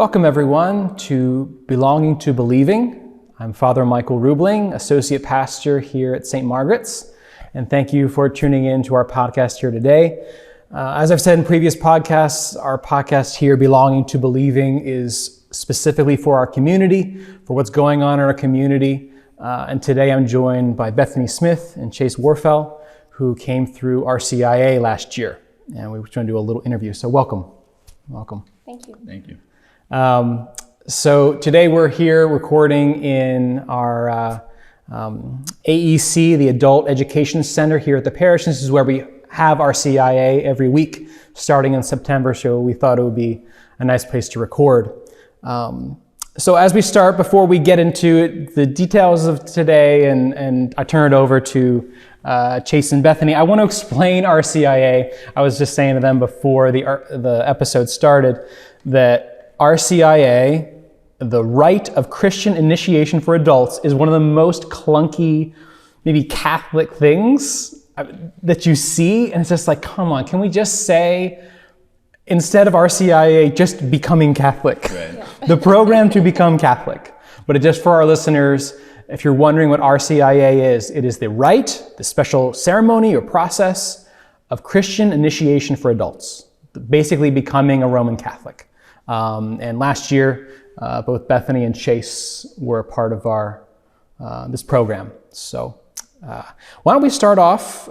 Welcome everyone to Belonging to Believing. I'm Father Michael Rubeling, Associate Pastor here at St Margaret's, and thank you for tuning in to our podcast here today. As I've said in previous podcasts, our podcast here, Belonging to Believing, is specifically for our community, for what's going on in our community. And today I'm joined by Bethany Smith and Chase Werfel, who came through RCIA last year. And we were trying to do a little interview. So welcome. Welcome. Thank you. Thank you. So today we're here recording in our AEC, the Adult Education Center here at the parish. This is where we have RCIA every week starting in September, so we thought it would be a nice place to record. So as we start, before we get into the details of today and I turn it over to Chase and Bethany, I want to explain RCIA. I was just saying to them before the episode started that RCIA, the Rite of Christian Initiation for adults, is one of the most clunky, maybe Catholic things that you see. And it's just like, come on, can we just say, instead of RCIA, just becoming Catholic? Right. Yeah. The program to become Catholic. But just for our listeners, if you're wondering what RCIA is, it is the rite, the special ceremony or process of Christian initiation for adults, basically becoming a Roman Catholic. And last year, both Bethany and Chase were a part of our this program. So why don't we start off,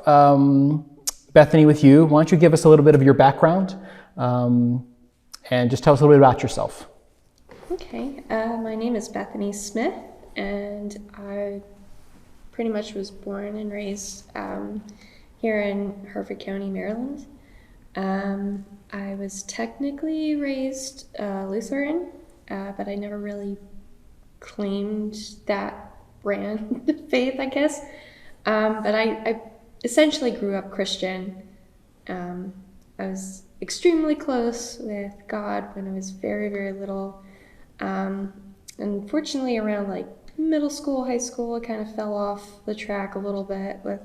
Bethany, with you. Why don't you give us a little bit of your background and just tell us a little bit about yourself. Okay, my name is Bethany Smith, and I pretty much was born and raised here in Hertford County, Maryland. I was technically raised Lutheran, but I never really claimed that brand of faith, I guess. But I essentially grew up Christian. I was extremely close with God when I was very, very little. Unfortunately, around like middle school, high school, I kind of fell off the track a little bit with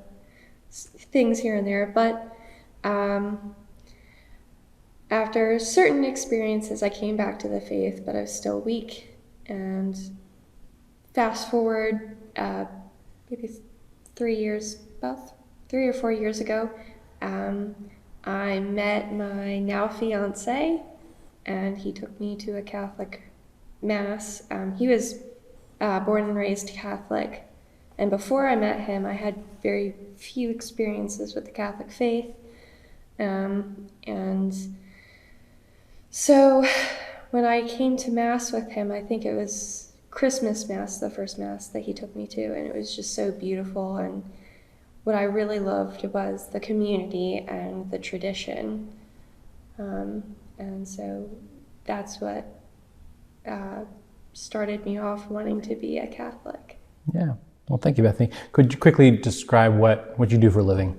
things here and there. But after certain experiences, I came back to the faith, but I was still weak. And fast forward maybe 3 or 4 years ago, I met my now fiance, and he took me to a Catholic Mass. He was born and raised Catholic, and before I met him, I had very few experiences with the Catholic faith. And so when I came to Mass with him, I think it was Christmas Mass, the first Mass that he took me to, and it was just so beautiful. And what I really loved was the community and the tradition. And so that's what started me off wanting to be a Catholic. Yeah. Well, thank you, Bethany. Could you quickly describe what you do for a living?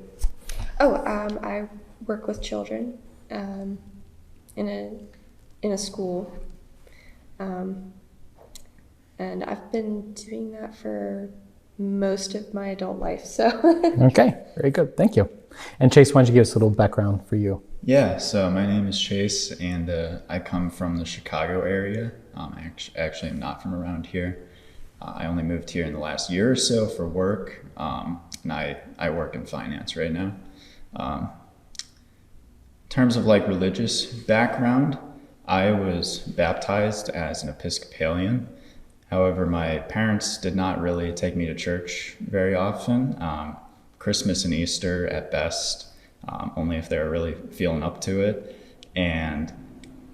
I work with children in a school, and I've been doing that for most of my adult life. So Okay, very good. Thank you. And Chase, why don't you give us a little background for you? Yeah, so my name is Chase, and I come from the Chicago area. Actually, I'm not from around here. I only moved here in the last year or so for work, and I work in finance right now. In terms of like religious background, I was baptized as an Episcopalian. However, my parents did not really take me to church very often. Christmas and Easter at best, only if they were really feeling up to it. And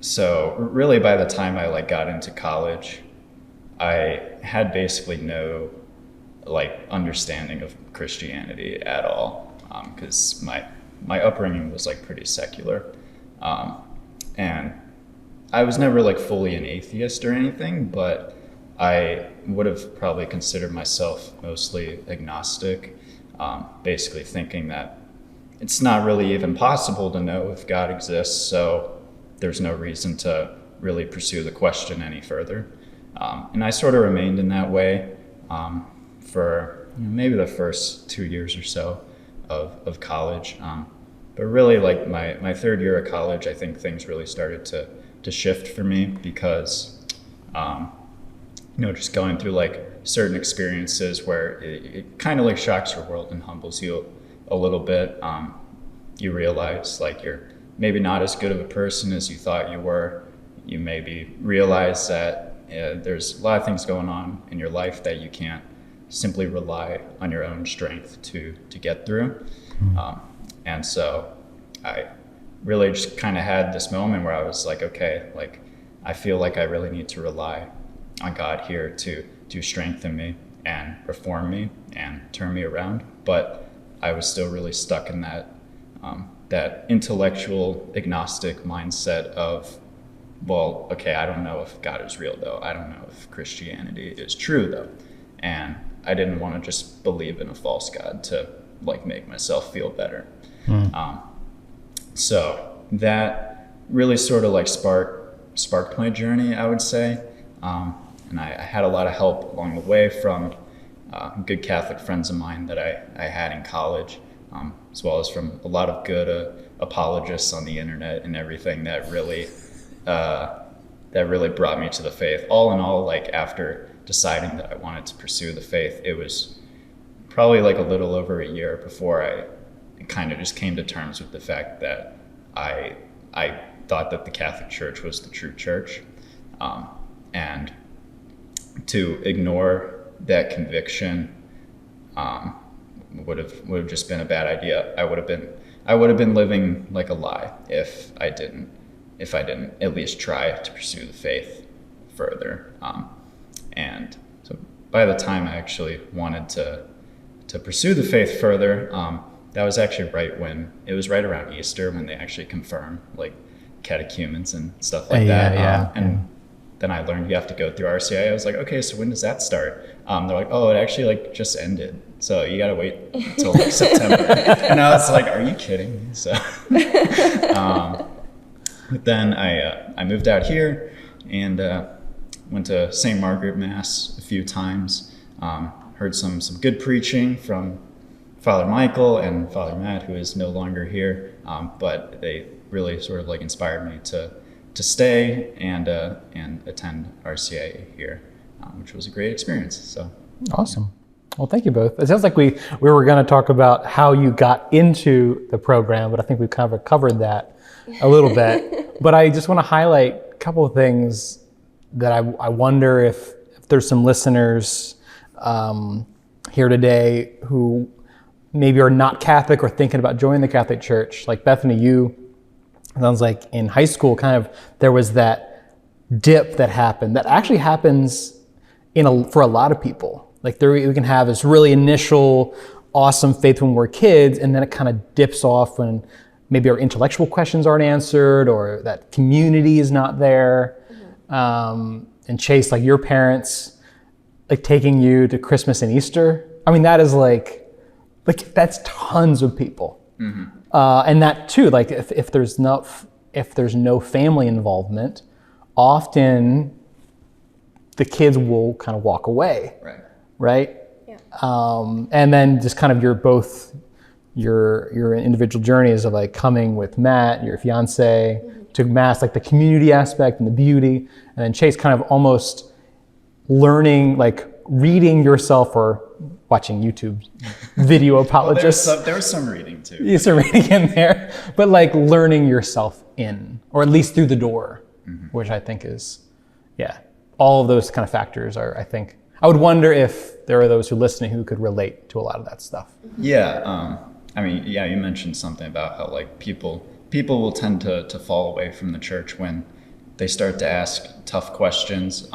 so really by the time I got into college, I had basically no understanding of Christianity at all, because my upbringing was pretty secular. And I was never fully an atheist or anything, but I would have probably considered myself mostly agnostic, basically thinking that it's not really even possible to know if God exists, so there's no reason to really pursue the question any further. And I sort of remained in that way for maybe the first 2 years or so of college. But really, my third year of college, I think things really started to to shift for me because, just going through like certain experiences where it kind of like shocks your world and humbles you a little bit. You realize like you're maybe not as good of a person as you thought you were. You maybe realize that there's a lot of things going on in your life that you can't simply rely on your own strength to get through. And so I really just kind of had this moment where I was like, okay, like I feel like I really need to rely on God here to strengthen me and reform me and turn me around. But I was still really stuck in that intellectual agnostic mindset of, well, okay, I don't know if God is real though. I don't know if Christianity is true though. And I didn't want to just believe in a false God to like make myself feel better. So that really sort of like sparked my journey, I would say. And I had a lot of help along the way from good Catholic friends of mine that I had in college, as well as from a lot of good apologists on the internet and everything that really brought me to the faith. All in all, like after deciding that I wanted to pursue the faith, it was probably like a little over a year before I kind of just came to terms with the fact that I thought that the Catholic Church was the true church, and to ignore that conviction would have just been a bad idea. I would have been living like a lie if I didn't at least try to pursue the faith further. And so by the time I actually wanted to pursue the faith further, that was actually right around Easter when they actually confirm like catechumens and stuff like that. And then I learned you have to go through RCIA. I was like, okay, so when does that start? They're like, oh, it actually like just ended. So you got to wait until like September. And I was like, are you kidding me? So, but then I moved out here and went to St Margaret Mass a few times. Heard some good preaching from Father Michael and Father Matt, who is no longer here. But they really sort of like inspired me to stay and attend RCIA here, which was a great experience. So awesome. Well, thank you both. It sounds like we were going to talk about how you got into the program, but I think we've kind of covered that a little bit. But I just want to highlight a couple of things that I wonder if there's some listeners here today who maybe are not Catholic or thinking about joining the Catholic Church. Like Bethany, you, sounds like in high school, kind of there was that dip that happened that actually happens for a lot of people. Like we can have this really initial awesome faith when we're kids, and then it kind of dips off when maybe our intellectual questions aren't answered or that community is not there. And Chase, like your parents, like taking you to Christmas and Easter. I mean, that is like that's tons of people. And that too, like if there's no family involvement, often the kids will kind of walk away. Right? Yeah. And then just kind of your individual journeys of like coming with Matt, your fiance, to Mass, like the community aspect and the beauty, and then Chase kind of almost learning, like reading yourself or watching YouTube video apologists. Well, there was some reading too. Yeah, some reading in there, but like learning yourself in, or at least through the door, which I think is, all of those kind of factors are, I think, I would wonder if there are those who listening who could relate to a lot of that stuff. Yeah, I mean, you mentioned something about how like people will tend to fall away from the church when they start to ask tough questions,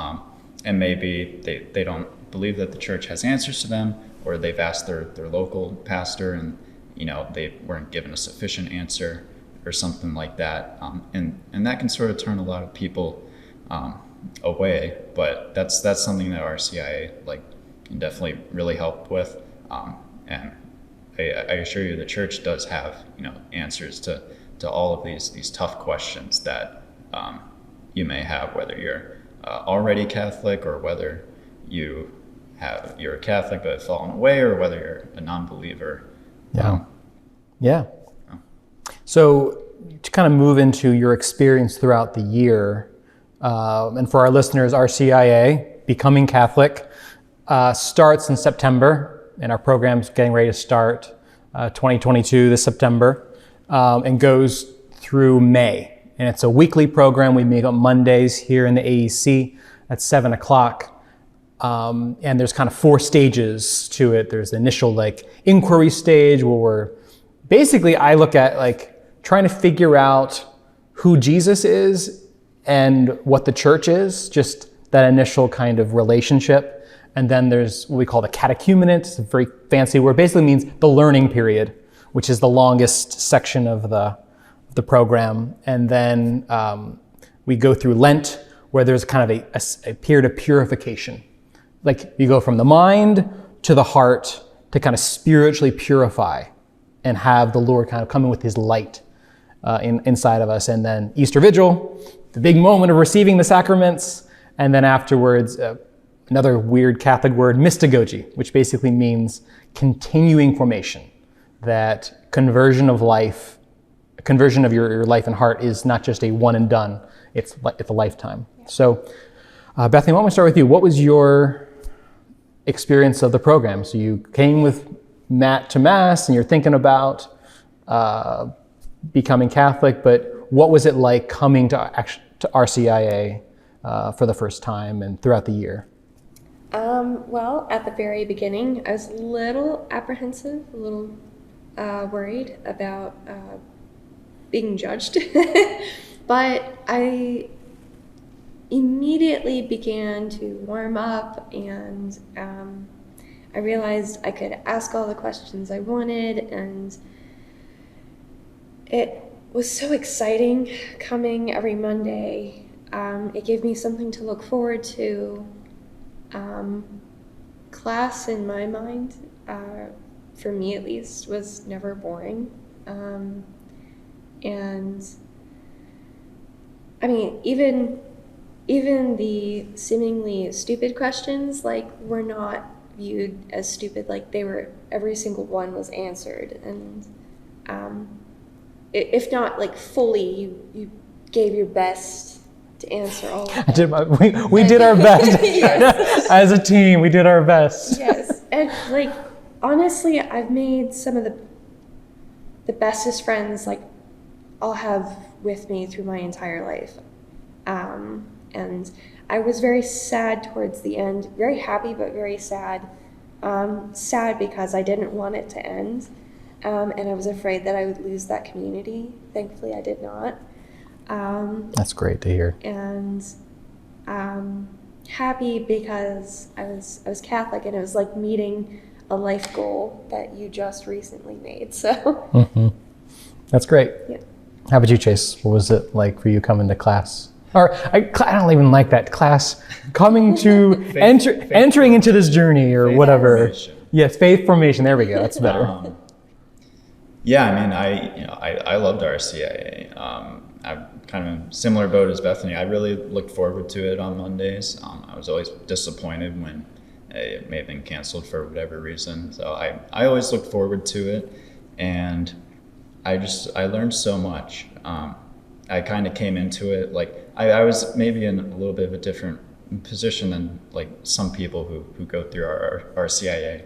and maybe they don't believe that the church has answers to them, or they've asked their local pastor and they weren't given a sufficient answer or something like that, and that can sort of turn a lot of people away. But that's something that RCIA like can definitely really help with, and I assure you the church does have answers to all of these tough questions that you may have, whether you're already Catholic or whether you're a Catholic but have fallen away, or whether you're a non-believer. So to kind of move into your experience throughout the year, and for our listeners, RCIA, Becoming Catholic, starts in September, and our program's getting ready to start 2022 this September, and goes through May. And it's a weekly program. We meet on Mondays here in the AEC at 7 o'clock. And there's kind of 4 stages to it. There's the initial inquiry stage where I look at trying to figure out who Jesus is and what the church is, just that initial kind of relationship. And then there's what we call the catechumenate. It's a very fancy word. Basically means the learning period, which is the longest section of the program. And then we go through Lent, where there's kind of a period of purification. You go from the mind to the heart to kind of spiritually purify and have the Lord kind of come in with his light inside of us. And then Easter Vigil, the big moment of receiving the sacraments. And then afterwards, another weird Catholic word, mystagogy, which basically means continuing formation, that conversion of your life and heart is not just a one and done, it's a lifetime. Yeah. So, Bethany, why don't we start with you? What was your experience of the program? So you came with Matt to Mass and you're thinking about becoming Catholic, but what was it like coming to RCIA for the first time and throughout the year? Well, at the very beginning, I was a little apprehensive, a little worried about being judged, but I immediately began to warm up, and I realized I could ask all the questions I wanted, and it was so exciting coming every Monday. It gave me something to look forward to. Class, in my mind, for me at least, was never boring. And I mean, even the seemingly stupid questions, were not viewed as stupid. Every single one was answered. And if not fully, you gave your best to answer all of them. We did our best. Yes. As a team, we did our best. Yes. And honestly, I've made some of the bestest friends I'll have with me through my entire life. And I was very sad towards the end, very happy, but very sad. Sad because I didn't want it to end. And I was afraid that I would lose that community. Thankfully, I did not. That's great to hear. And happy because I was Catholic, and it was like meeting a life goal that you just recently made. So That's great. Yeah. How about you, Chase? What was it like for you coming to class? Or I don't even like that class. Coming to entering into this journey or whatever. Formation. Yes, faith formation. There we go. That's better. Yeah, I mean, I loved RCIA. I'm kind of in a similar boat as Bethany. I really looked forward to it on Mondays. I was always disappointed when it may have been canceled for whatever reason. So I always looked forward to it, and I learned so much. I kind of came into it I was maybe in a little bit of a different position than some people who go through our RCIA,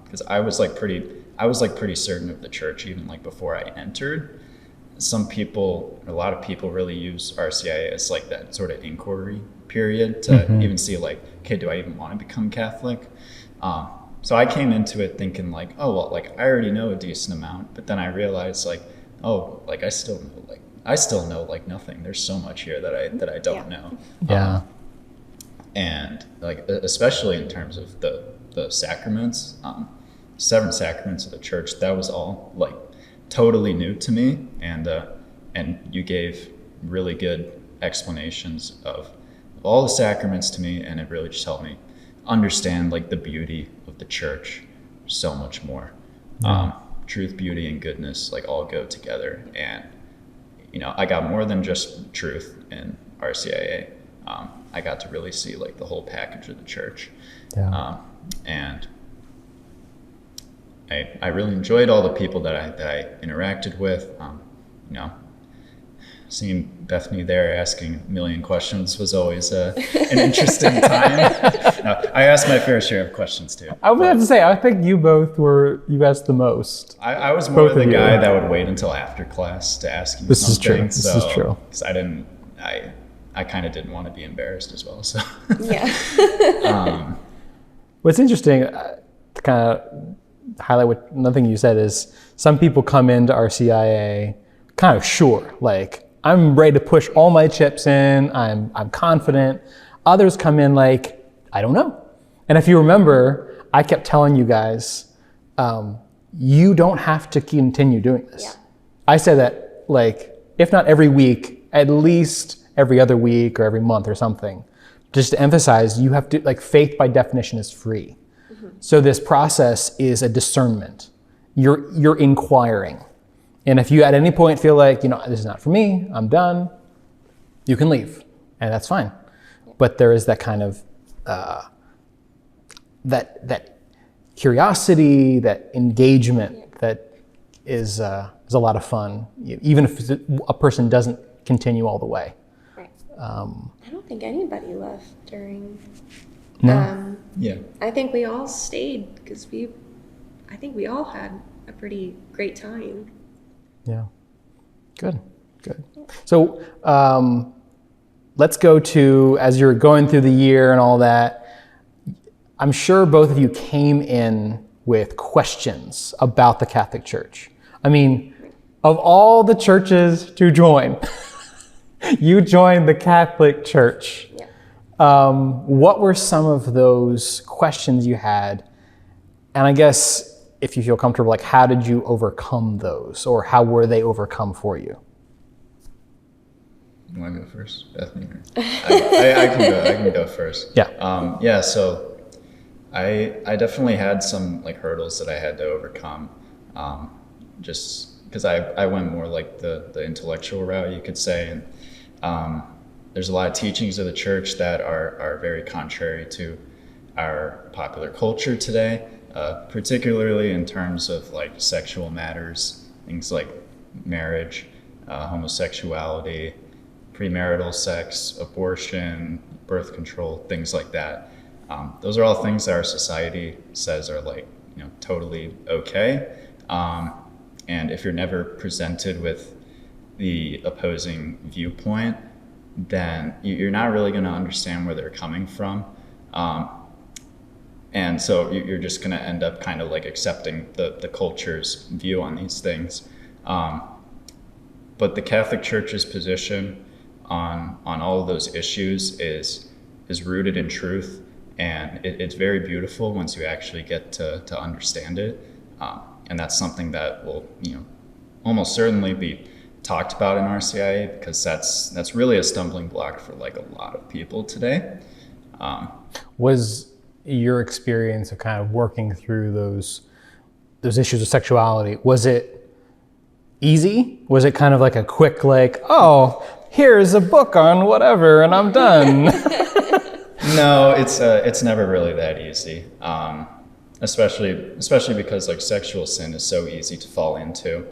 because I was pretty certain of the church even before I entered. A lot of people really use RCIA as that sort of inquiry period to even see okay, do I even want to become Catholic? So I came into it thinking I already know a decent amount, but then I realized I still know nothing. There's so much here that I don't know. Yeah. And especially in terms of the sacraments, 7 sacraments of the church, that was all totally new to me, and you gave really good explanations of all the sacraments to me, and it really just helped me understand the beauty of the church so much more. Truth, beauty, and goodness all go together, and I got more than just truth in RCIA. I got to really see the whole package of the church. Yeah. And I really enjoyed all the people that I interacted with. seeing Bethany there asking a million questions was always an interesting time. No, I asked my fair share of questions too. I would have to say, I think you asked the most. I was more Both the of you. guy that would wait until after class to ask you This is true. something. This is true. Because I kind of didn't want to be embarrassed as well. So Yeah. What's interesting, to kind of highlight what another thing you said is some people come into RCIA kind of sure, like I'm ready to push all my chips in, I'm confident. Others come in like, I don't know. And if you remember, I kept telling you guys, you don't have to continue doing this. Yeah. I said that like, if not every week, at least every other week or every month or something, just to emphasize, you have to, like, faith by definition is free. So this process is a discernment. You're inquiring. And if you at any point feel like, this is not for me, I'm done, you can leave, and that's fine. But there is that kind of, that curiosity, that engagement that is a lot of fun, even if a person doesn't continue all the way. Right. I don't think anybody left during. No. yeah. I think we all stayed because I think we all had a pretty great time. Yeah. Good. So let's go to, as you're going through the year and all that, I'm sure both of you came in with questions about the Catholic Church. I mean, of all the churches to join, you joined the Catholic Church. Yeah. What were some of those questions you had? And I guess, if you feel comfortable, like, how did you overcome those, or how were they overcome for you? You want to go first, Bethany? I can go first. Yeah. So I definitely had some like hurdles that I had to overcome, just because I went more like the intellectual route, you could say, and there's a lot of teachings of the church that are very contrary to our popular culture today. Particularly in terms of like sexual matters, things like marriage, homosexuality, premarital sex, abortion, birth control, things like that. Those are all things that our society says are like, totally okay. And if you're never presented with the opposing viewpoint, then you're not really going to understand where they're coming from. And so you're just going to end up kind of like accepting the culture's view on these things. But the Catholic Church's position on all of those issues is rooted in truth, and it's very beautiful once you actually get to understand it. And that's something that will almost certainly be talked about in RCIA, because that's really a stumbling block for like a lot of people today. Was your experience of kind of working through those issues of sexuality, was it easy? Was it kind of like a quick, like, oh, here's a book on whatever and I'm done? No, it's never really that easy. Especially because like sexual sin is so easy to fall into.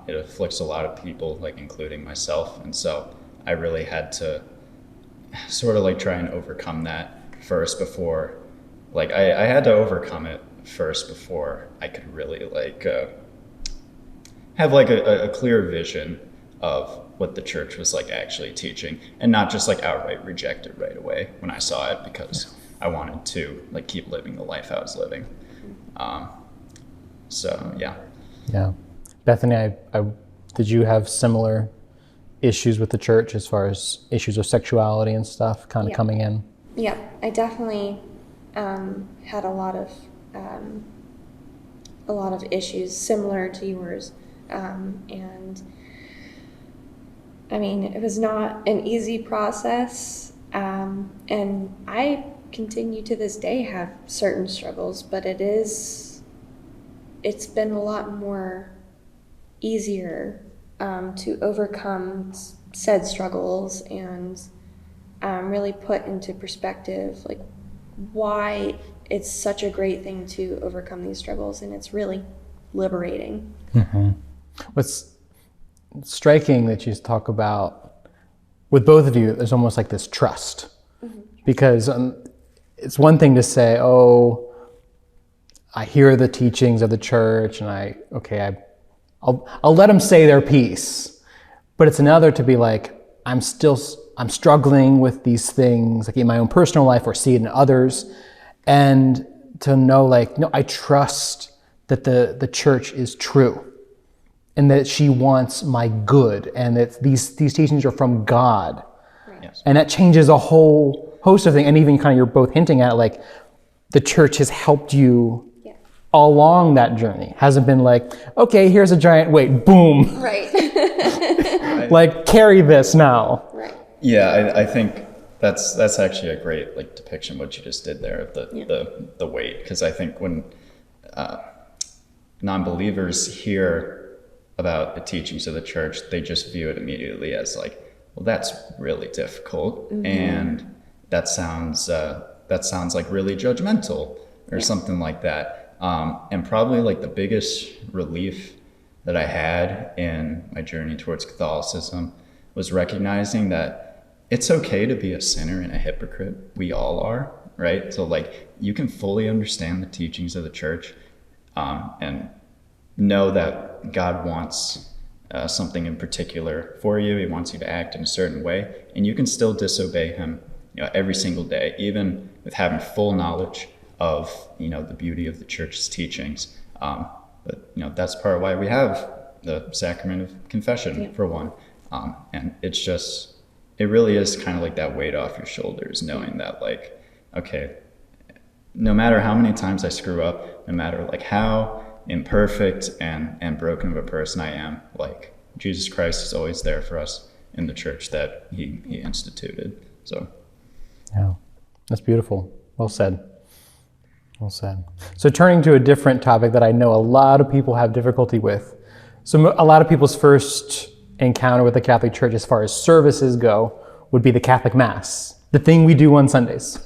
It afflicts a lot of people, like including myself, and so I really had to sort of like try and overcome that first before. Like I had to overcome it first before I could really like have like a clear vision of what the church was like actually teaching, and not just like outright reject it right away when I saw it, because I wanted to like keep living the life I was living. So yeah. Yeah. Bethany, did you have similar issues with the church as far as issues of sexuality and stuff kind of coming in? Yeah, I definitely had a lot of issues similar to yours, and I mean, it was not an easy process, and I continue to this day have certain struggles, but it's been a lot more easier to overcome said struggles and really put into perspective like why it's such a great thing to overcome these struggles, and it's really liberating. Mm-hmm. striking that you talk about, with both of you, there's almost like this trust. Because it's one thing to say, oh, I hear the teachings of the church and I'll let them say their piece. But it's another to be like, I'm struggling with these things, like in my own personal life or see it in others. And to know like, no, I trust that the church is true and that she wants my good and that these teachings are from God. Right. Yes. And that changes a whole host of things. And even kind of you're both hinting at like the church has helped you along that journey. Hasn't been like, okay, here's a giant weight, boom. Right. Like carry this now. Right. Yeah, I think that's actually a great like depiction of what you just did there, the weight. Because I think when non-believers hear about the teachings of the church, they just view it immediately as like, well, that's really difficult, and that sounds like really judgmental or something like that. And probably like the biggest relief that I had in my journey towards Catholicism was recognizing that it's okay to be a sinner and a hypocrite. We all are, right? So like you can fully understand the teachings of the church and know that God wants something in particular for you. He wants you to act in a certain way, and you can still disobey him, every single day, even with having full knowledge of, the beauty of the church's teachings. But that's part of why we have the sacrament of confession, for one. And it really is kind of like that weight off your shoulders, knowing that like, okay, no matter how many times I screw up, no matter like how imperfect and broken of a person I am, like Jesus Christ is always there for us in the church that he instituted. So yeah, that's beautiful. Well said. Well said. So turning to a different topic that I know a lot of people have difficulty with. So a lot of people's first encounter with the Catholic Church as far as services go would be the Catholic Mass, the thing we do on Sundays,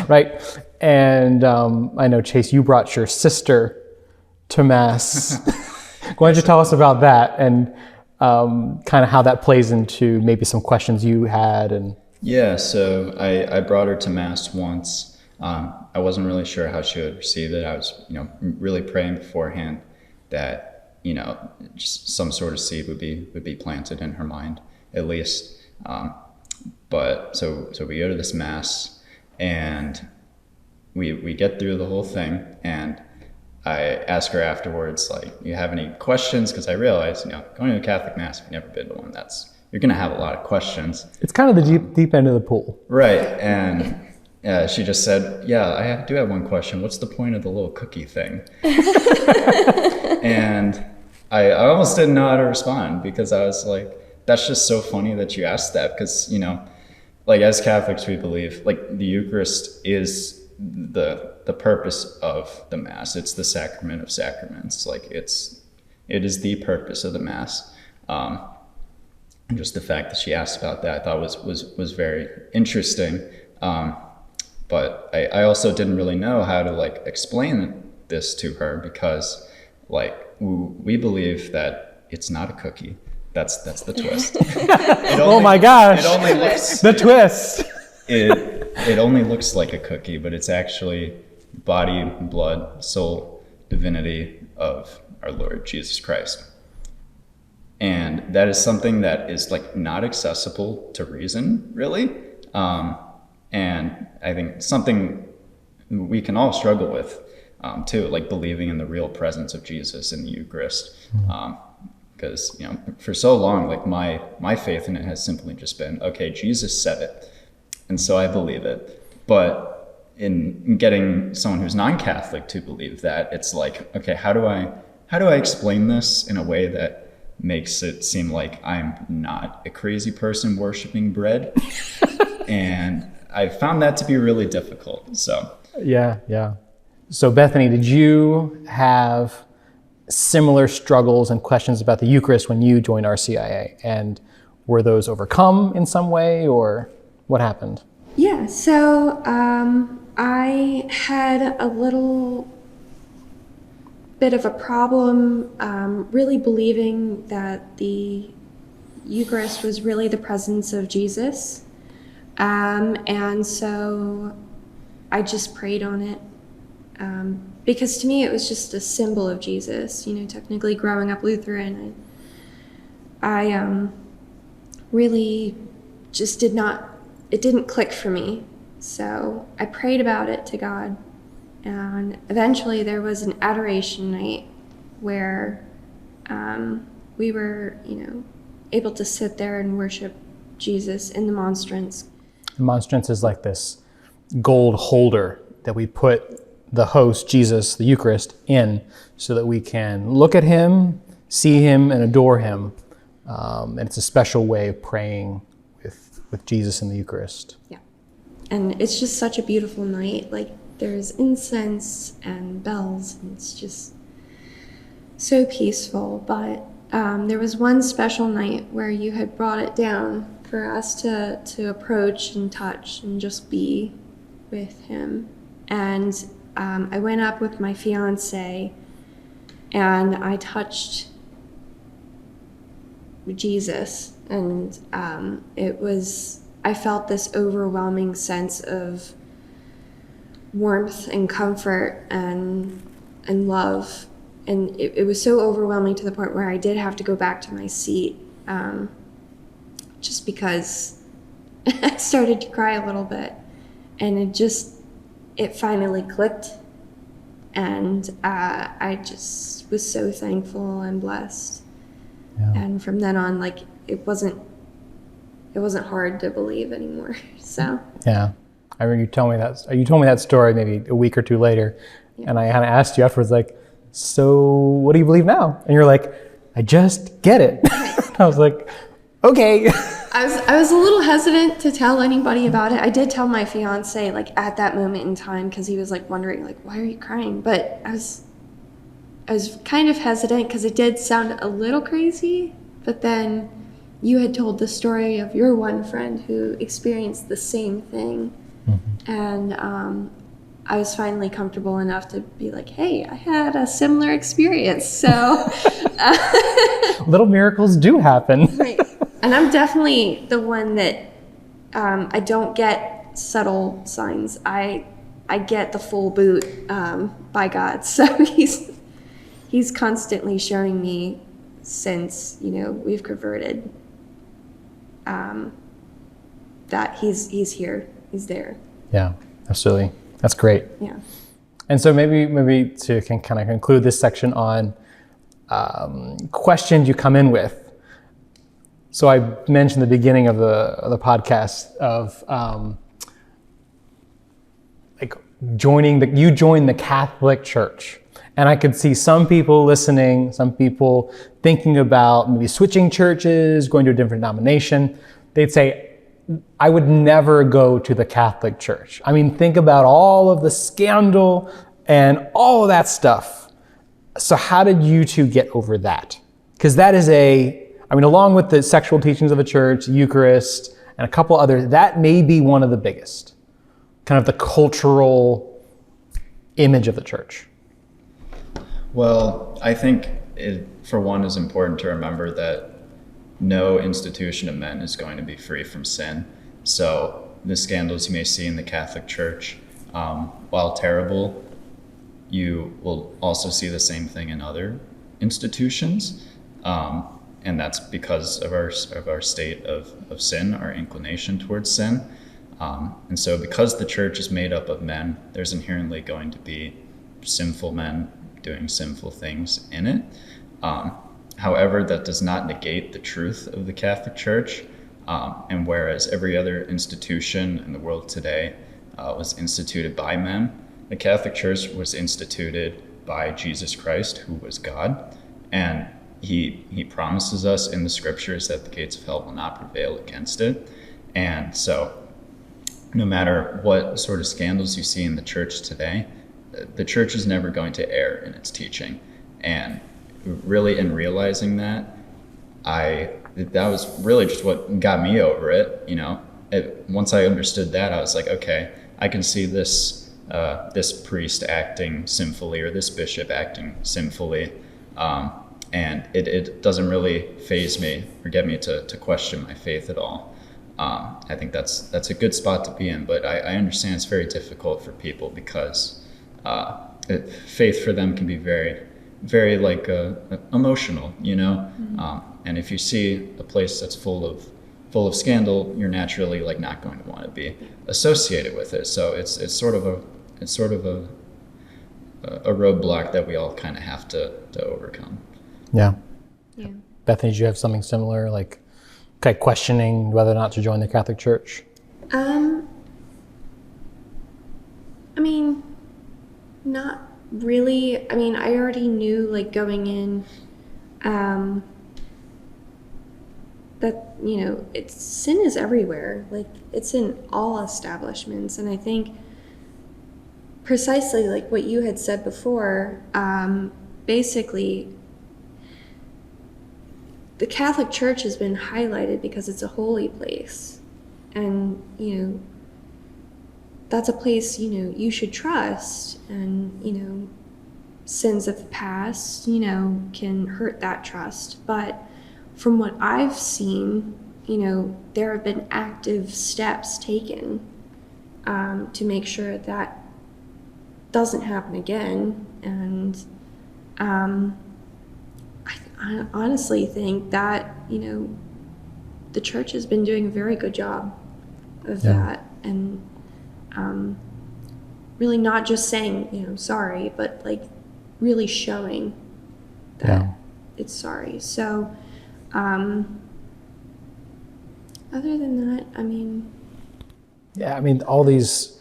right? And I know, Chase, you brought your sister to Mass. Why don't you tell us about that and kind of how that plays into maybe some questions you had? And yeah, so I brought her to Mass once. I wasn't really sure how she would receive it. I was, really praying beforehand that, just some sort of seed would be planted in her mind, at least. But so we go to this Mass, and we get through the whole thing, and I ask her afterwards, like, you have any questions? Because I realized, going to a Catholic Mass, if you've never been to one, you're going to have a lot of questions. It's kind of the deep end of the pool. Right, and she just said, yeah, I do have one question. What's the point of the little cookie thing? And I almost didn't know how to respond, because I was like, that's just so funny that you asked that, because, like as Catholics, we believe like the Eucharist is the purpose of the Mass. It's the sacrament of sacraments. Like it is the purpose of the Mass. And just the fact that she asked about that, I thought was very interesting. But I also didn't really know how to like explain this to her, because like we believe that it's not a cookie. That's the twist. Oh my gosh! It only looks the twist. It only looks like a cookie, but it's actually body, blood, soul, divinity of our Lord Jesus Christ. And that is something that is like not accessible to reason, really. And I think something we can all struggle with too, like believing in the real presence of Jesus in the Eucharist. Because, for so long, like my faith in it has simply just been, okay, Jesus said it, and so I believe it. But in getting someone who's non-Catholic to believe that, it's like, okay, how do I explain this in a way that makes it seem like I'm not a crazy person worshiping bread? And I found that to be really difficult. So yeah. So Bethany, did you have similar struggles and questions about the Eucharist when you joined RCIA? And were those overcome in some way, or what happened? Yeah, so I had a little bit of a problem really believing that the Eucharist was really the presence of Jesus. And so I just prayed on it. Because to me it was just a symbol of Jesus. Technically growing up Lutheran, I really just it didn't click for me. So I prayed about it to God. And eventually there was an adoration night where we were, able to sit there and worship Jesus in the monstrance. The monstrance is like this gold holder that we put the host, Jesus, the Eucharist, in so that we can look at him, see him, and adore him. And it's a special way of praying with Jesus in the Eucharist. Yeah. And it's just such a beautiful night. Like, there's incense and bells, and it's just so peaceful. But there was one special night where you had brought it down for us to approach and touch and just be with him. And I went up with my fiance and I touched Jesus, and I felt this overwhelming sense of warmth and comfort and love. And it was so overwhelming to the point where I did have to go back to my seat, just because I started to cry a little bit. And it finally clicked. And I just was so thankful and blessed. Yeah. And from then on, it wasn't hard to believe anymore. So yeah, I remember you told me that story maybe a week or two later, yeah. And I kind of asked you afterwards, so what do you believe now? And you're like, I just get it. Right. I was like, okay. I was a little hesitant to tell anybody about it. I did tell my fiance at that moment in time, because he was wondering why are you crying? But I was kind of hesitant because it did sound a little crazy. But then you had told the story of your one friend who experienced the same thing. Mm-hmm. And I was finally comfortable enough to be like, hey, I had a similar experience. So little miracles do happen. Right. And I'm definitely the one that I don't get subtle signs. I get the full boot by God. So he's constantly showing me since we've converted that he's here, he's there. Yeah, absolutely. That's great. Yeah. And so maybe to kind of conclude this section on questions you come in with. So I mentioned the beginning of the podcast of you joined the Catholic Church. And I could see some people listening, some people thinking about maybe switching churches, going to a different denomination. They'd say, I would never go to the Catholic Church. I mean, think about all of the scandal and all of that stuff. So how did you two get over that? Because that is along with the sexual teachings of the church, Eucharist, and a couple others, that may be one of the biggest, kind of the cultural image of the church. Well, I think it, for one, is important to remember that no institution of men is going to be free from sin. So the scandals you may see in the Catholic Church, while terrible, you will also see the same thing in other institutions. And that's because of our state of sin, our inclination towards sin. And so because the church is made up of men, there's inherently going to be sinful men doing sinful things in it. However, that does not negate the truth of the Catholic Church. And whereas every other institution in the world today was instituted by men, the Catholic Church was instituted by Jesus Christ, who was God. And he promises us in the scriptures that the gates of hell will not prevail against it. And so no matter what sort of scandals you see in the church today, the church is never going to err in its teaching. And really, in realizing that, that was really just what got me over it. Once I understood that, I was like, okay, I can see this priest acting sinfully, or this bishop acting sinfully, and it doesn't really faze me or get me to question my faith at all. I think that's a good spot to be in, but I understand it's very difficult for people because faith for them can be very, very like emotional, you know. And if you see a place that's full of scandal, you're naturally like not going to want to be associated with it. So it's sort of a roadblock that we all kind of have to overcome. Yeah. Yeah. Bethany, did you have something similar, like kind of questioning whether or not to join the Catholic Church? I mean, not really. I mean, I already knew, like, going in, that, you know, sin is everywhere. Like, it's in all establishments. And I think precisely like what you had said before, basically, the Catholic Church has been highlighted because it's a holy place. And, you know, that's a place, you know, you should trust. And, you know, sins of the past, you know, can hurt that trust. But from what I've seen, you know, there have been active steps taken to make sure that doesn't happen again. And I honestly think that, you know, the church has been doing a very good job of that. And really not just saying, you know, sorry, but like really showing that it's sorry. So other than that, I mean... Yeah, I mean, all these,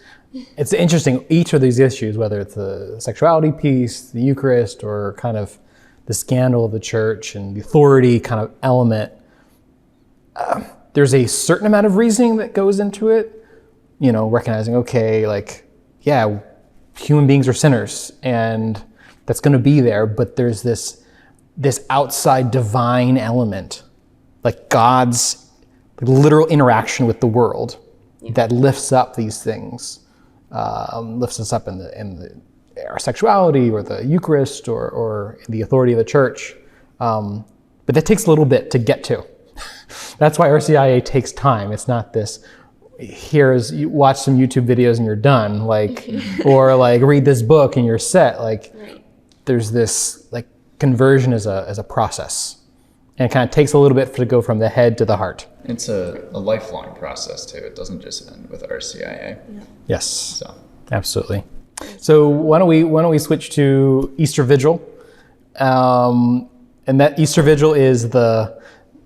it's interesting, each of these issues, whether it's the sexuality piece, the Eucharist, or kind of the scandal of the church and the authority kind of element, there's a certain amount of reasoning that goes into it, you know, recognizing, okay, like, yeah, human beings are sinners, and that's going to be there, but there's this outside divine element, like God's literal interaction with the world that lifts up these things, lifts us up in our sexuality or the Eucharist or the authority of the church. But that takes a little bit to get to. That's why RCIA takes time. It's not this, you watch some YouTube videos and you're done, like, or like read this book and you're set. Like, there's this like conversion as a process, and it kind of takes a little bit to go from the head to the heart. It's a lifelong process too. It doesn't just end with RCIA. Yes, So absolutely. So why don't we switch to Easter Vigil, and that Easter Vigil is the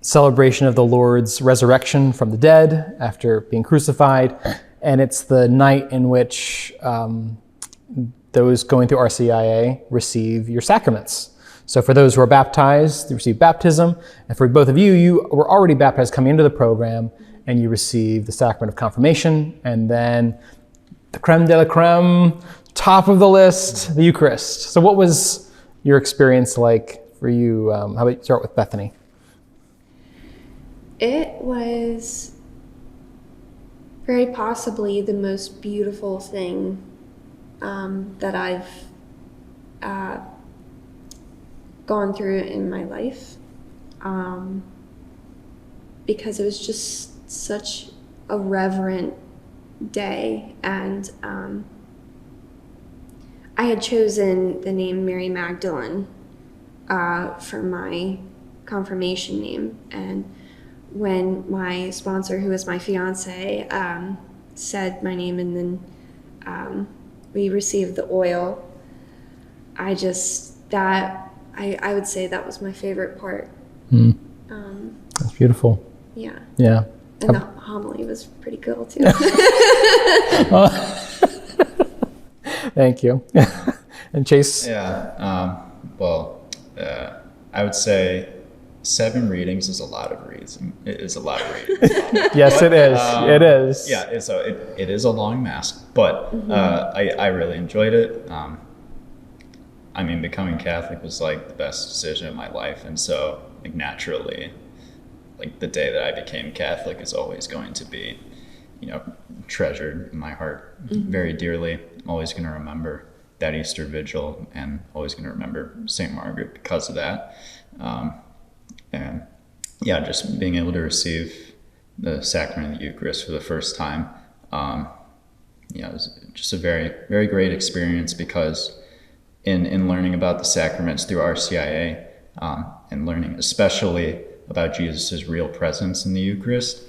celebration of the Lord's resurrection from the dead after being crucified, and it's the night in which those going through RCIA receive your sacraments. So for those who are baptized, they receive baptism, and for both of you, you were already baptized coming into the program, and you receive the sacrament of confirmation, and then the creme de la creme, top of the list, the Eucharist. So what was your experience like for you? How about you start with Bethany? It was very possibly the most beautiful thing that I've gone through in my life, because it was just such a reverent day, and I had chosen the name Mary Magdalene for my confirmation name, and when my sponsor, who is my fiance, said my name, and then we received the oil, I would say that was my favorite part. That's beautiful. Yeah. Yeah. And the homily was pretty cool too. Thank you. And Chase? yeah, I would say 7 readings is a lot of readings. It is a lot of readings. Yes, it is. It is. Yeah, so it is a long mass, but I really enjoyed it. I mean, becoming Catholic was like the best decision of my life, and so like naturally, like the day that I became Catholic is always going to be, you know, treasured in my heart very dearly. I'm always going to remember that Easter Vigil, and always going to remember St Margaret because of that. And yeah, just being able to receive the sacrament of the Eucharist for the first time, it was just a very, very great experience, because in learning about the sacraments through RCIA, and learning especially about Jesus' real presence in the Eucharist,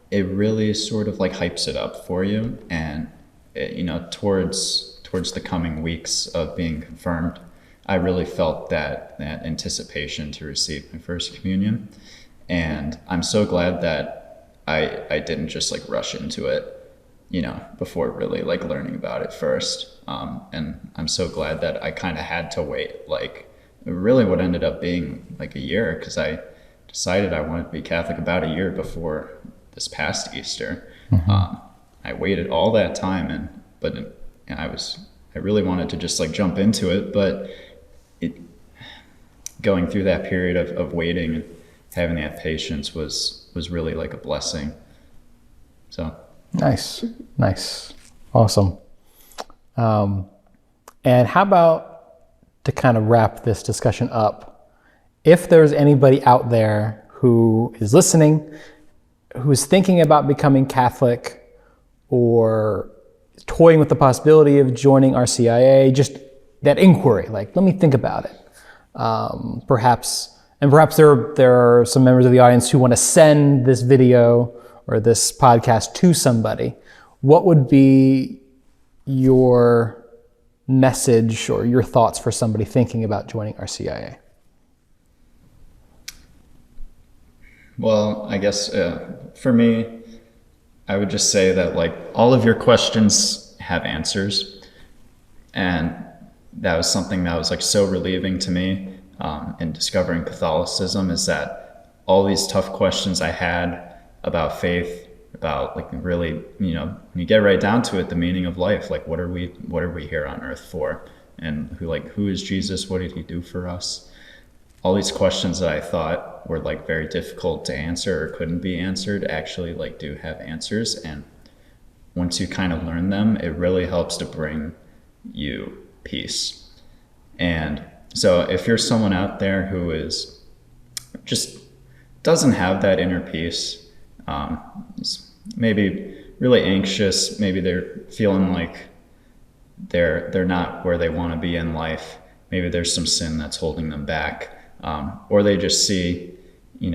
it really sort of like hypes it up for you. And towards the coming weeks of being confirmed, I really felt that anticipation to receive my first communion. And I'm so glad that I didn't just like rush into it, before really like learning about it first. And I'm so glad that I kind of had to wait, like really what ended up being like a year, because I decided I wanted to be Catholic about a year before this past Easter. I waited all that time, but I really wanted to just like jump into it, but going through that period of waiting and having that patience was really like a blessing. So Nice. Awesome. And how about, to kind of wrap this discussion up, if there's anybody out there who is listening, who's thinking about becoming Catholic or toying with the possibility of joining RCIA, just that inquiry, like, let me think about it. Perhaps there are some members of the audience who want to send this video or this podcast to somebody. What would be your message or your thoughts for somebody thinking about joining RCIA? Well, I guess for me, I would just say that like all of your questions have answers, and that was something that was like so relieving to me in discovering Catholicism, is that all these tough questions I had about faith, about like really, when you get right down to it, the meaning of life, like what are we here on earth for, and who is Jesus? What did he do for us? All these questions that I thought were like very difficult to answer or couldn't be answered actually like do have answers. And once you kind of learn them, it really helps to bring you peace. And so if you're someone out there who is just doesn't have that inner peace, is maybe really anxious, maybe they're feeling like they're not where they want to be in life, maybe there's some sin that's holding them back, or they just see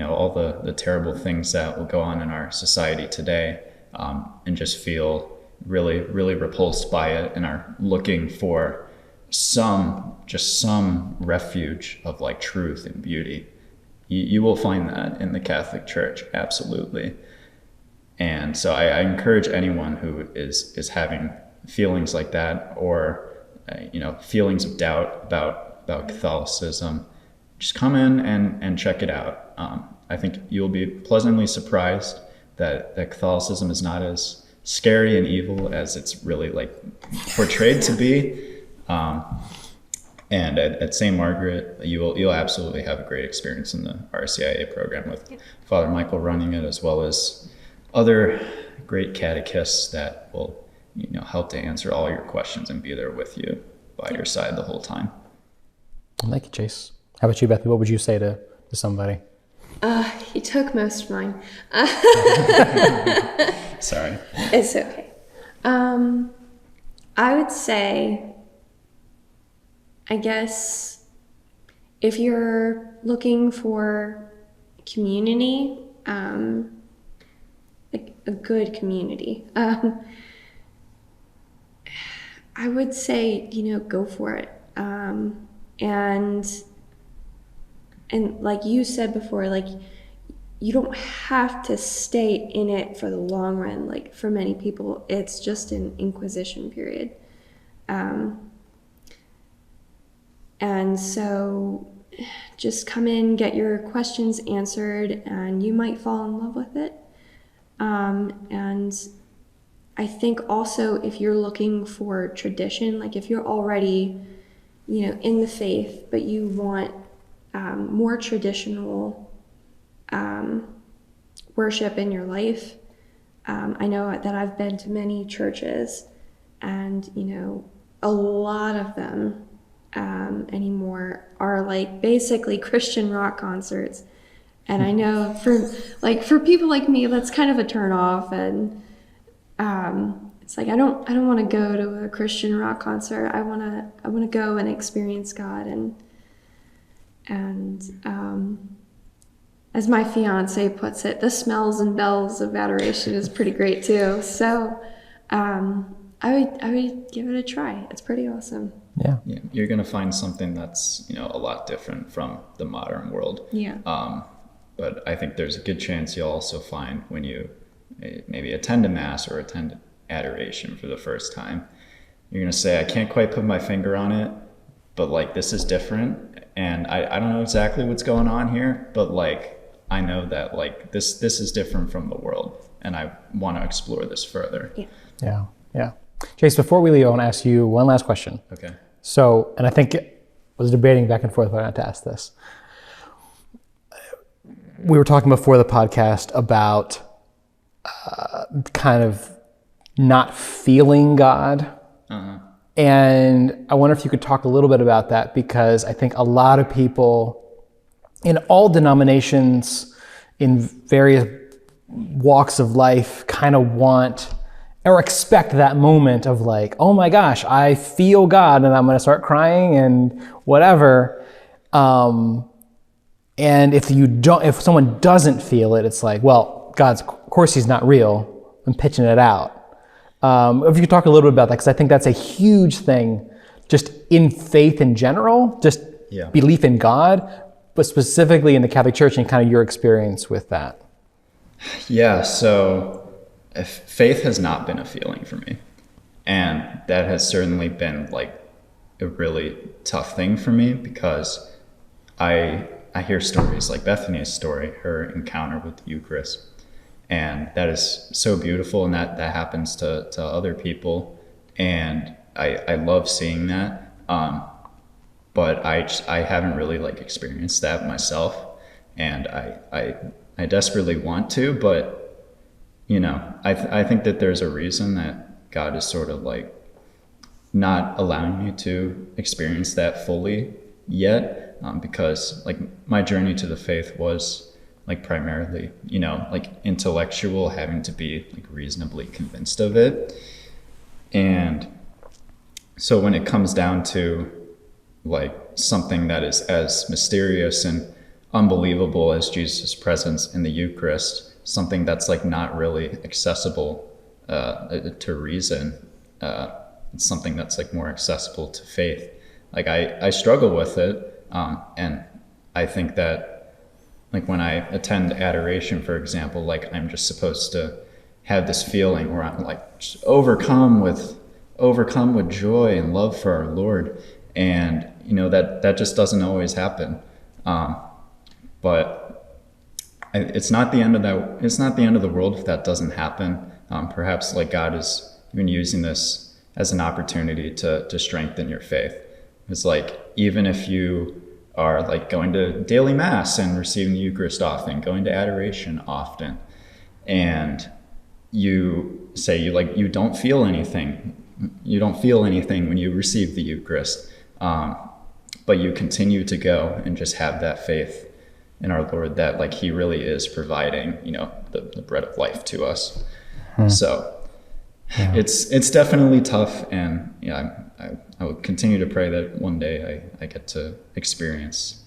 all the terrible things that will go on in our society today, and just feel really, really repulsed by it, and are looking for some refuge of like truth and beauty. You will find that in the Catholic Church, absolutely. And so I encourage anyone who is having feelings like that, or feelings of doubt about Catholicism, just come in and check it out. I think you'll be pleasantly surprised that Catholicism is not as scary and evil as it's really like portrayed to be. And at St Margaret, you'll absolutely have a great experience in the RCIA program with Father Michael running it, as well as other great catechists that will help to answer all your questions and be there with you by your side the whole time. Thank you, Chase. How about you, Bethany? What would you say to somebody? He took most of mine. Sorry. It's okay. I would say, I guess, if you're looking for community, like a good community, I would say, go for it. And like you said before, like, you don't have to stay in it for the long run. Like, for many people, it's just an inquisition period. And so just come in, get your questions answered, and you might fall in love with it. And I think also, if you're looking for tradition, like if you're already, in the faith, but you want more traditional worship in your life, I know that I've been to many churches, and a lot of them anymore are like basically Christian rock concerts. And I know for people like me, that's kind of a turn off. And it's like I don't want to go to a Christian rock concert. I want to go and experience God. And as my fiance puts it, the smells and bells of adoration is pretty great too. So I would give it a try. It's pretty awesome. Yeah. Yeah, you're gonna find something that's a lot different from the modern world. Yeah. But I think there's a good chance you'll also find when you maybe attend a mass or attend adoration for the first time, you're gonna say, I can't quite put my finger on it, but like this is different, and I don't know exactly what's going on here, but like I know that like this is different from the world, and I want to explore this further. Yeah. Yeah. Chase, before we leave, I want to ask you one last question. Okay. So, and I think I was debating back and forth whether or not to ask this. We were talking before the podcast about kind of not feeling God. Uh-huh. And I wonder if you could talk a little bit about that, because I think a lot of people in all denominations, in various walks of life, kind of want or expect that moment of like, oh my gosh, I feel God and I'm going to start crying and whatever. And if someone doesn't feel it, it's like, well, of course he's not real. I'm pitching it out. If you could talk a little bit about that, because I think that's a huge thing, just in faith in general, just belief in God, but specifically in the Catholic Church and kind of your experience with that. Yeah, so faith has not been a feeling for me. And that has certainly been like a really tough thing for me, because I hear stories like Bethany's story, her encounter with the Eucharist. And that is so beautiful, and that happens to other people. And I love seeing that. But I haven't really like experienced that myself. And I desperately want to, but I think that there's a reason that God is sort of like not allowing me to experience that fully yet, because like my journey to the faith was like primarily, like intellectual, having to be like reasonably convinced of it. And so when it comes down to like something that is as mysterious and unbelievable as Jesus' presence in the Eucharist, something that's like not really accessible to reason, it's something that's like more accessible to faith. Like I struggle with it, and I think that like when I attend adoration, for example, like I'm just supposed to have this feeling where I'm like just overcome with joy and love for our Lord, and that just doesn't always happen. But it's not the end of that. It's not the end of the world if that doesn't happen. Perhaps like God is even using this as an opportunity to strengthen your faith. It's like, even if you are like going to daily mass and receiving the Eucharist often, going to adoration often, and you say you don't feel anything. You don't feel anything when you receive the Eucharist, but you continue to go and just have that faith in our Lord that like He really is providing, the bread of life to us. So it's definitely tough, and I would continue to pray that one day I get to experience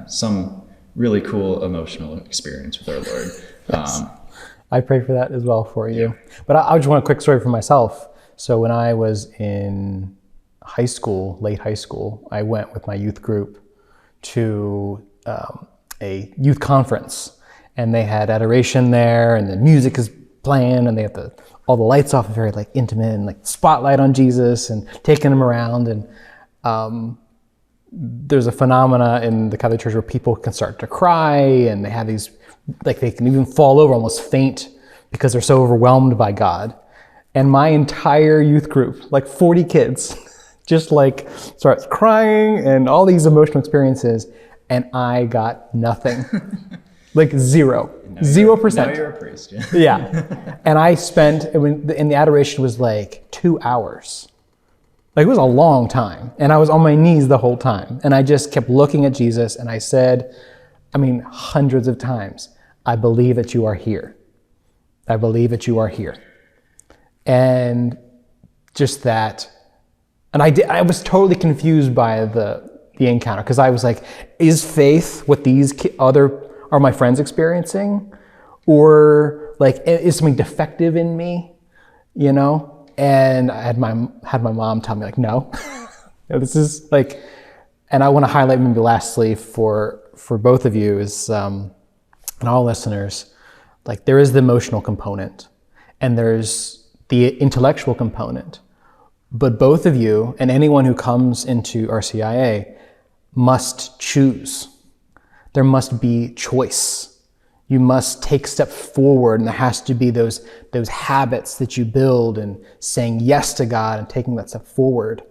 some really cool emotional experience with our Lord. Yes. I pray for that as well for you. But I just want a quick story for myself. So when I was in high school, late high school, I went with my youth group to a youth conference, and they had adoration there, and the music is playing, and they have all the lights off, very like intimate, and like spotlight on Jesus, and taking him around. And there's a phenomena in the Catholic Church where people can start to cry, and they have these, like they can even fall over, almost faint, because they're so overwhelmed by God. And my entire youth group, like 40 kids, just like starts crying and all these emotional experiences, and I got nothing. Like 0%. Now you're a priest, yeah. Yeah. And I spent, and the adoration was like 2 hours. Like, it was a long time. And I was on my knees the whole time. And I just kept looking at Jesus, and I said, hundreds of times, I believe that you are here. I believe that you are here. And just that. And I was totally confused by the encounter, because I was like, is faith what these are my friends experiencing? Or like, is something defective in me? And I had my mom tell me, like, no, this is like, and I want to highlight maybe lastly for both of you is, and all listeners, like, there is the emotional component and there's the intellectual component, but both of you and anyone who comes into RCIA must choose. There must be choice. You must take steps forward, and there has to be those habits that you build and saying yes to God and taking that step forward.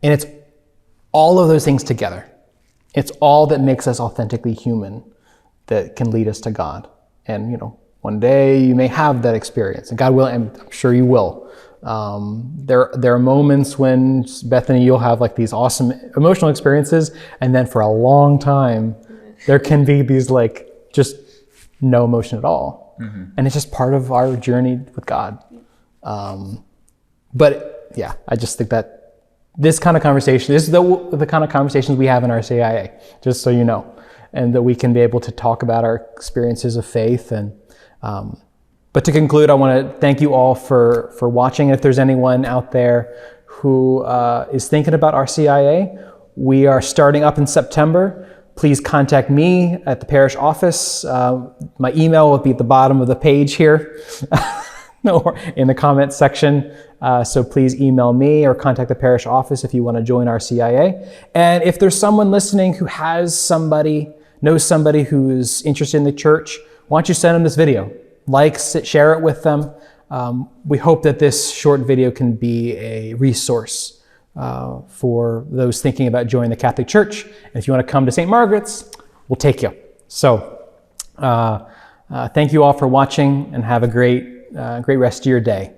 And it's all of those things together. It's all that makes us authentically human that can lead us to God. And, one day you may have that experience, and God will, and I'm sure you will. There are moments when, Bethany, you'll have like these awesome emotional experiences, and then for a long time, there can be these like just no emotion at all. Mm-hmm. And it's just part of our journey with God. But yeah, I just think that this kind of conversation, this is the kind of conversations we have in our CIA, just so you know, and that we can be able to talk about our experiences of faith. And but to conclude, I want to thank you all for watching. If there's anyone out there who is thinking about RCIA, we are starting up in September. Please contact me at the parish office. My email will be at the bottom of the page here or in the comments section. So please email me or contact the parish office if you want to join RCIA. And if there's someone listening who knows somebody who's interested in the church, why don't you send them this video? Share it with them. We hope that this short video can be a resource for those thinking about joining the Catholic Church. And if you want to come to St. Margaret's, we'll take you. So thank you all for watching, and have a great rest of your day.